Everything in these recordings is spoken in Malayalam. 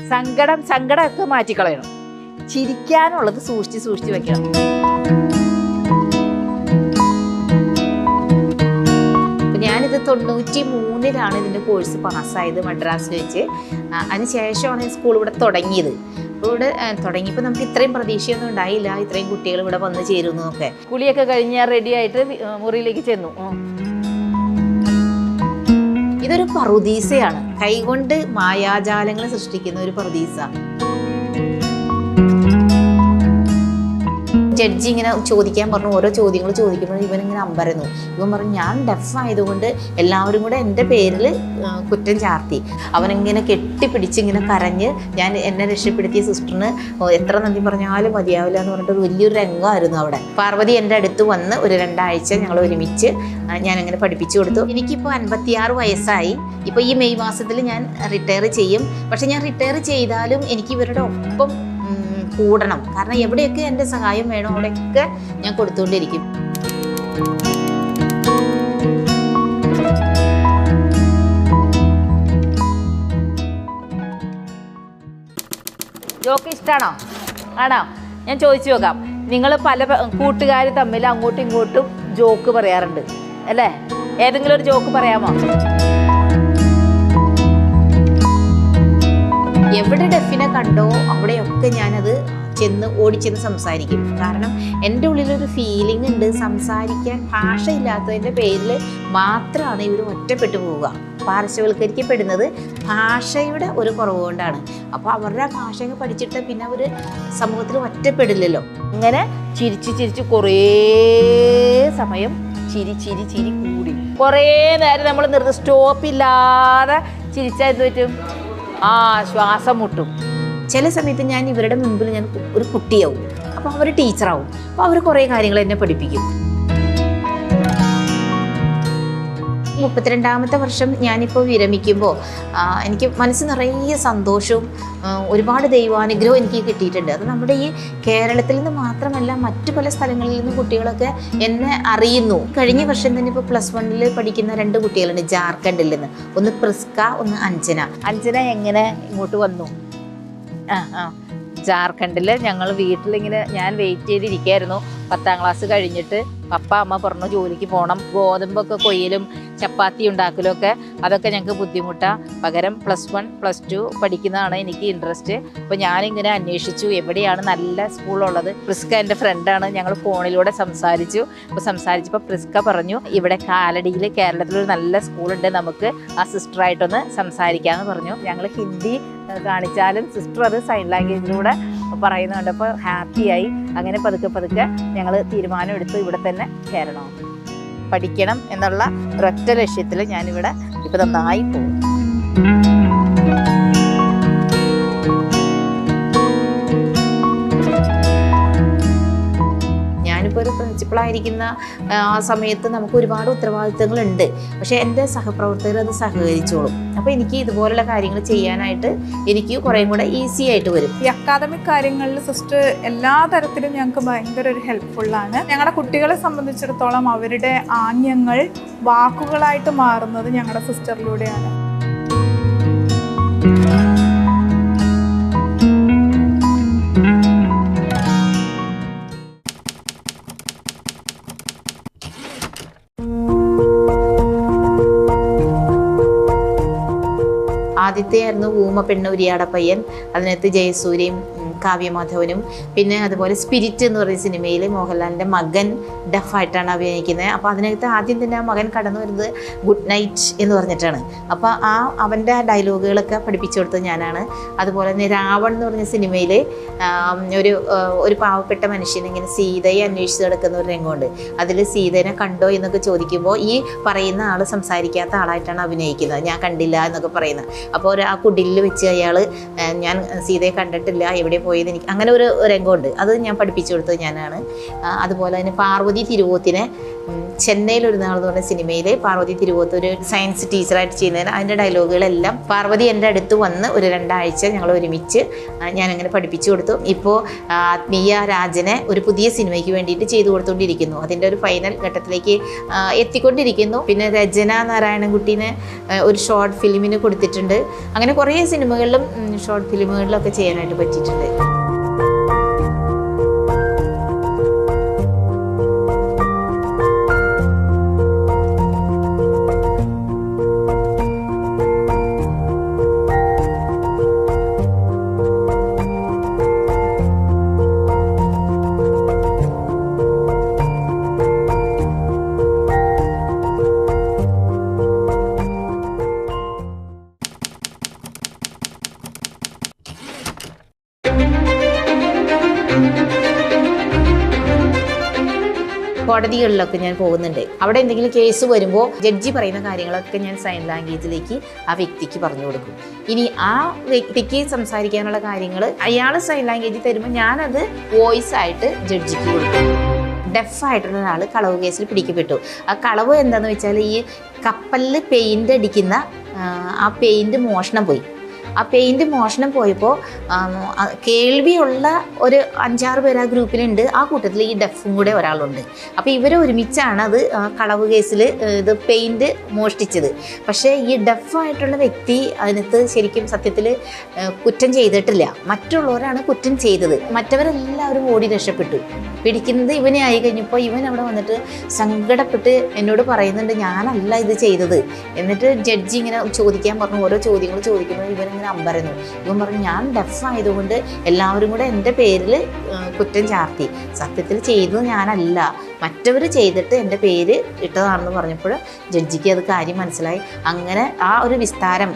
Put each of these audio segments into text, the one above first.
സങ്കടമൊക്കെ മാറ്റിക്കളയണം. ചിരിക്കാനുള്ളത് സൂക്ഷിച്ച് വെക്കണം. ഞാനിത് 93-ലാണ് ഇതിൻ്റെ കോഴ്സ് പാസ്സായത് മദ്രാസിൽ വെച്ച്. അതിനുശേഷമാണ് സ്കൂൾ ഇവിടെ തുടങ്ങിയത്. അപ്പോൾ ഇവിടെ തുടങ്ങിയപ്പോൾ നമുക്ക് ഇത്രയും പ്രതീക്ഷയൊന്നും ഉണ്ടായില്ല, ഇത്രയും കുട്ടികൾ ഇവിടെ വന്ന് ചേരുന്നതൊക്കെ. കുളിയൊക്കെ കഴിഞ്ഞ് റെഡി ആയിട്ട് മുറിയിലേക്ക് ചെന്നു. ഇതൊരു പറുദീസയാണ്, കൈകൊണ്ട് മായാജാലങ്ങൾ സൃഷ്ടിക്കുന്ന ഒരു പറുദീസ. ജഡ്ജി ഇങ്ങനെ ചോദിക്കാൻ പറഞ്ഞു, ഓരോ ചോദ്യങ്ങൾ ചോദിക്കുമ്പോൾ ഇവനിങ്ങനെ അമ്പരന്നു. ഇവൻ പറഞ്ഞു ഞാൻ ഡെഫ് ആയതുകൊണ്ട് എല്ലാവരും കൂടെ എൻ്റെ പേരിൽ കുറ്റം ചാർത്തി. അവനിങ്ങനെ കെട്ടിപ്പിടിച്ച് ഇങ്ങനെ കരഞ്ഞ് എന്നെ രക്ഷപ്പെടുത്തിയ സിസ്റ്ററിന് എത്ര നന്ദി പറഞ്ഞാലും മതിയാവില്ല എന്ന് പറഞ്ഞിട്ട് ഒരു വലിയൊരു രംഗമായിരുന്നു അവിടെ. പാർവതി എൻ്റെ അടുത്ത് വന്ന് ഒരു 2 ആഴ്ച ഞങ്ങൾ ഒരുമിച്ച് ഞാനങ്ങനെ പഠിപ്പിച്ചു കൊടുത്തു. എനിക്കിപ്പോൾ 56 വയസ്സായി. ഇപ്പോൾ ഈ മെയ് മാസത്തിൽ ഞാൻ റിട്ടയർ ചെയ്യും. പക്ഷെ ഞാൻ റിട്ടയർ ചെയ്താലും എനിക്ക് ഇവരുടെ ഒപ്പം കൂടണം. കാരണം എവിടെയൊക്കെ എൻ്റെ സഹായം വേണോ അവിടെയൊക്കെ ഞാൻ കൊടുത്തുകൊണ്ടിരിക്കും. ജോക്ക് ഇഷ്ടമാണോ? ആണോ? ഞാൻ ചോദിച്ചു നോക്കാം. നിങ്ങൾ പല കൂട്ടുകാർ തമ്മിൽ അങ്ങോട്ടും ഇങ്ങോട്ടും ജോക്ക് പറയാറുണ്ട് അല്ലേ? ഏതെങ്കിലും ഒരു ജോക്ക് പറയാമോ? എവിടെ ഡെഫിനെ കണ്ടോ അവിടെയൊക്കെ ഞാനത് ഓടിച്ചെന്ന് സംസാരിക്കും. കാരണം എൻ്റെ ഉള്ളിലൊരു ഫീലിംഗ് ഉണ്ട്, സംസാരിക്കാൻ ഭാഷയില്ലാത്തതിൻ്റെ പേരിൽ മാത്രമാണ് ഇവർ ഒറ്റപ്പെട്ടു പോവുക. പാർശ്വവൽക്കരിക്കപ്പെടുന്നത് ഭാഷയുടെ ഒരു കുറവ് കൊണ്ടാണ്. അപ്പോൾ അവരുടെ ഭാഷയൊക്കെ പഠിച്ചിട്ട് പിന്നെ അവർ സമൂഹത്തിൽ ഒറ്റപ്പെടില്ലല്ലോ. അങ്ങനെ ചിരിച്ച് കുറേ സമയം ചിരി കൂടി കുറേ നേരം നമ്മൾ സ്റ്റോപ്പില്ലാതെ ചിരിച്ചാൽ എന്ത് പറ്റും? ശ്വാസം മുട്ടും. ചില സമയത്ത് ഞാൻ ഇവരുടെ മുൻപിൽ ഞാൻ ഒരു കുട്ടിയാവും, അപ്പോൾ അവർ ടീച്ചറാവും. അപ്പോൾ അവർ കുറേ കാര്യങ്ങൾ എന്നെ പഠിപ്പിക്കും. 32ാമത്തെ വർഷം ഞാനിപ്പോൾ വിരമിക്കുമ്പോൾ എനിക്ക് മനസ്സ് നിറയെ സന്തോഷവും ഒരുപാട് ദൈവാനുഗ്രഹവും എനിക്ക് കിട്ടിയിട്ടുണ്ട്. അത് നമ്മുടെ ഈ കേരളത്തിൽ നിന്ന് മാത്രമല്ല, മറ്റു പല സ്ഥലങ്ങളിൽ നിന്നും കുട്ടികളൊക്കെ എന്നെ അറിയുന്നു. കഴിഞ്ഞ വർഷം തന്നെ ഇപ്പോൾ +1 പഠിക്കുന്ന 2 കുട്ടികളുണ്ട് ജാർഖണ്ഡിൽ നിന്ന്. ഒന്ന് പ്രിസ്ക, ഒന്ന് അഞ്ജന. അഞ്ജന എങ്ങനെ ഇങ്ങോട്ട് വന്നു? ജാർഖണ്ഡിൽ ഞങ്ങൾ വീട്ടിലിങ്ങനെ ഞാൻ വെയിറ്റ് ചെയ്തിരിക്കുകയായിരുന്നു. 10ാം ക്ലാസ് കഴിഞ്ഞിട്ട് പപ്പ അമ്മ പറഞ്ഞു ജോലിക്ക് പോകണം, ഗോതമ്പൊക്കെ കൊയ്യലും ചപ്പാത്തി ഉണ്ടാക്കലും ഒക്കെ അതൊക്കെ ഞങ്ങൾക്ക് ബുദ്ധിമുട്ടാണ്. പകരം +1 +2 പഠിക്കുന്നതാണ് എനിക്ക് ഇൻട്രസ്റ്റ്. അപ്പോൾ ഞാനിങ്ങനെ അന്വേഷിച്ചു എവിടെയാണ് നല്ല സ്കൂളുള്ളത്. പ്രിസ്ക എൻ്റെ ഫ്രണ്ടാണ്. ഞങ്ങൾ ഫോണിലൂടെ സംസാരിച്ചു. അപ്പോൾ സംസാരിച്ചപ്പോൾ പ്രിസ്ക പറഞ്ഞു ഇവിടെ കാലടിയിൽ കേരളത്തിലൊരു നല്ല സ്കൂളുണ്ട്, നമുക്ക് ആ സിസ്റ്ററായിട്ടൊന്ന് സംസാരിക്കാമെന്ന് പറഞ്ഞു. ഞങ്ങൾ ഹിന്ദി കാണിച്ചാലും സിസ്റ്റർ അത് സൈൻ ലാംഗ്വേജിലൂടെ പറയുന്നുണ്ട്. അപ്പോൾ ഹാപ്പിയായി. അങ്ങനെ പതുക്കെ ഞങ്ങൾ തീരുമാനമെടുത്തു ഇവിടെ തന്നെ ചേരണം, പഠിക്കണം എന്നുള്ള ഒരൊറ്റ ലക്ഷ്യത്തിൽ ഞാനിവിടെ ഇപ്പം നന്നായി പോകും. ഞാനിപ്പോൾ ഒരു പ്രിൻസിപ്പളായിരിക്കുന്ന ആ സമയത്ത് നമുക്ക് ഒരുപാട് ഉത്തരവാദിത്തങ്ങളുണ്ട്. പക്ഷേ എൻ്റെ സഹപ്രവർത്തകർ അത് സഹകരിച്ചോളും. അപ്പോൾ എനിക്ക് ഇതുപോലുള്ള കാര്യങ്ങൾ ചെയ്യാനായിട്ട് എനിക്ക് കുറേ കൂടെ ഈസി ആയിട്ട് വരും. ഈ അക്കാദമിക് കാര്യങ്ങളിൽ സിസ്റ്റർ എല്ലാ തരത്തിലും ഞങ്ങൾക്ക് ഭയങ്കര ഒരു ഹെൽപ്ഫുള്ളാണ്. ഞങ്ങളുടെ കുട്ടികളെ സംബന്ധിച്ചിടത്തോളം അവരുടെ ആംഗ്യങ്ങൾ വാക്കുകളായിട്ട് മാറുന്നത് ഞങ്ങളുടെ സിസ്റ്ററിലൂടെയാണ്. ആദ്യത്തെയായിരുന്നു ഊമ പെണ്ണ് ഉരിയാട പയ്യൻ. അതിനകത്ത് ജയസൂര്യയും കാവ്യമാധവനും പിന്നെ അതുപോലെ സ്പിരിറ്റ് എന്ന് പറയുന്ന സിനിമയിൽ മോഹൻലാലിൻ്റെ മകൻ ഡഫായിട്ടാണ് അഭിനയിക്കുന്നത്. അപ്പോൾ അതിനകത്ത് ആദ്യം തന്നെ ആ മകൻ കടന്നു വരുന്നത് ഗുഡ് നൈറ്റ് എന്ന് പറഞ്ഞിട്ടാണ്. അപ്പോൾ അവൻ്റെ ഡയലോഗുകളൊക്കെ പഠിപ്പിച്ചു കൊടുത്തത് ഞാനാണ്. അതുപോലെ തന്നെ രാവൺ എന്ന് പറഞ്ഞ സിനിമയിൽ ഒരു പാവപ്പെട്ട മനുഷ്യൻ ഇങ്ങനെ സീതയെ അന്വേഷിച്ച് കിടക്കുന്ന ഒരു രംഗമുണ്ട്. അതിൽ സീതേനെ കണ്ടോ എന്നൊക്കെ ചോദിക്കുമ്പോൾ ഈ പറയുന്ന ആൾ സംസാരിക്കാത്ത ആളായിട്ടാണ് അഭിനയിക്കുന്നത്. ഞാൻ കണ്ടില്ല എന്നൊക്കെ പറയുന്നത്. അപ്പോൾ ആ കുടിലിൽ വെച്ച് അയാൾ ഞാൻ സീതയെ കണ്ടിട്ടില്ല, എവിടെ പോയത് എനിക്ക് അങ്ങനെ ഒരു രംഗമുണ്ട്. അത് ഞാൻ പഠിപ്പിച്ചു കൊടുത്തത് ഞാനാണ്. അതുപോലെ തന്നെ പാർവതി തിരുവോത്തിനെ ചെന്നൈയിൽ ഒരു നാൾ എന്ന് പറഞ്ഞ സിനിമയിൽ പാർവതി തിരുവോത്തൂർ സയൻസ് ടീച്ചറായിട്ട് ചെയ്യുന്നതിന് അതിൻ്റെ ഡയലോഗുകളെല്ലാം പാർവതി എൻ്റെ അടുത്ത് വന്ന് ഒരു 2 ആഴ്ച ഞങ്ങൾ ഒരുമിച്ച് ഞാനങ്ങനെ പഠിപ്പിച്ചു കൊടുത്തു. ഇപ്പോൾ ആത്മീയ രാജനെ ഒരു പുതിയ സിനിമയ്ക്ക് വേണ്ടിയിട്ട് ചെയ്തു കൊടുത്തുകൊണ്ടിരിക്കുന്നു. അതിൻ്റെ ഒരു ഫൈനൽ ഘട്ടത്തിലേക്ക് എത്തിക്കൊണ്ടിരിക്കുന്നു. പിന്നെ രചന നാരായണൻകുട്ടീനെ ഒരു ഷോർട്ട് ഫിലിമിന് കൊടുത്തിട്ടുണ്ട്. അങ്ങനെ കുറേ സിനിമകളിലും ഷോർട്ട് ഫിലിമുകളിലൊക്കെ ചെയ്യാനായിട്ട് പറ്റിയിട്ടുണ്ട്. കോടതികളിലൊക്കെ ഞാൻ പോകുന്നുണ്ട്. അവിടെ എന്തെങ്കിലും കേസ് വരുമ്പോൾ ജഡ്ജി പറയുന്ന കാര്യങ്ങളൊക്കെ ഞാൻ സൈൻ ലാംഗ്വേജിലേക്ക് ആ വ്യക്തിക്ക് പറഞ്ഞു കൊടുക്കും. ഇനി ആ വ്യക്തിക്ക് സംസാരിക്കാനുള്ള കാര്യങ്ങൾ അയാൾ സൈൻ ലാംഗ്വേജിൽ തരുമ്പോൾ ഞാനത് വോയിസ് ആയിട്ട് ജഡ്ജിക്ക് കൊടുക്കും. ഡെഫായിട്ടുള്ള ഒരാൾ കളവ് കേസിൽ പിടിക്കപ്പെട്ടു. ആ കളവ് എന്താണെന്ന് വെച്ചാൽ ഈ കപ്പലിൽ പെയിൻ്റ് അടിക്കുന്ന ആ പെയിൻറ് മോഷണം പോയി. ആ പെയിൻറ് മോഷണം പോയപ്പോൾ കേൾവിയുള്ള ഒരു 5-6 പേര് ആ ഗ്രൂപ്പിലുണ്ട്. ആ കൂട്ടത്തിൽ ഈ ഡെഫും കൂടെ ഒരാളുണ്ട്. അപ്പോൾ ഇവർ ഒരുമിച്ചാണ് അത് കളവ് കേസിൽ ഇത് പെയിൻറ് മോഷ്ടിച്ചത്. പക്ഷേ ഈ ഡെഫായിട്ടുള്ള വ്യക്തി അതിനകത്ത് ശരിക്കും സത്യത്തിൽ കുറ്റം ചെയ്തിട്ടില്ല. മറ്റുള്ളവരാണ് കുറ്റം ചെയ്തത്. മറ്റവരെല്ലാവരും ഓടി രക്ഷപ്പെട്ടു. പിടിക്കുന്നത് ഇവനെ ആയി കഴിഞ്ഞപ്പോൾ ഇവൻ അവിടെ വന്നിട്ട് സങ്കടപ്പെട്ട് എന്നോട് പറയുന്നുണ്ട്, ഞാനല്ല ഇത് ചെയ്തത്. എന്നിട്ട് ജഡ്ജി ഇങ്ങനെ ചോദിക്കാൻ പറഞ്ഞു. ഓരോ ചോദ്യങ്ങൾ ചോദിക്കുമ്പോൾ ഇവനിങ്ങനെ അമ്പരന്നു. ഇവൻ പറഞ്ഞു, ഞാൻ ഡെഫ് ആയതുകൊണ്ട് എല്ലാവരും കൂടെ എൻ്റെ പേരിൽ കുറ്റം ചാർത്തി. സത്യത്തിൽ ചെയ്തത് ഞാനല്ല, മറ്റവർ ചെയ്തിട്ട് എൻ്റെ പേര് ഇട്ടതാണെന്ന് പറഞ്ഞപ്പോൾ ജഡ്ജിക്ക് അത് കാര്യം മനസ്സിലായി. അങ്ങനെ ആ ഒരു വിസ്താരം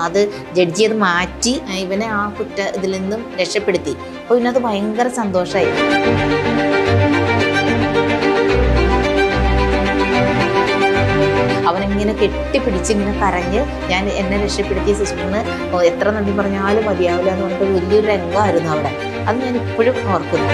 അത് ജഡ്ജി അത് മാറ്റി ഇവനെ ആ ഇതിൽ നിന്നും രക്ഷപ്പെടുത്തി. അപ്പോൾ ഇവനത് ഭയങ്കര സന്തോഷമായി. അവനിങ്ങനെ കെട്ടിപ്പിടിച്ച് ഇങ്ങനെ കരഞ്ഞ് ഞാൻ എന്നെ രക്ഷപ്പെടുത്തിയ സിസ്റ്ററിന് എത്ര നന്ദി പറഞ്ഞാലും മതിയാവില്ല എന്ന് പറഞ്ഞിട്ട് വലിയൊരു രംഗമായിരുന്നു അവിടെ. അത് ഞാൻ ഇപ്പോഴും ഓർക്കുന്നു.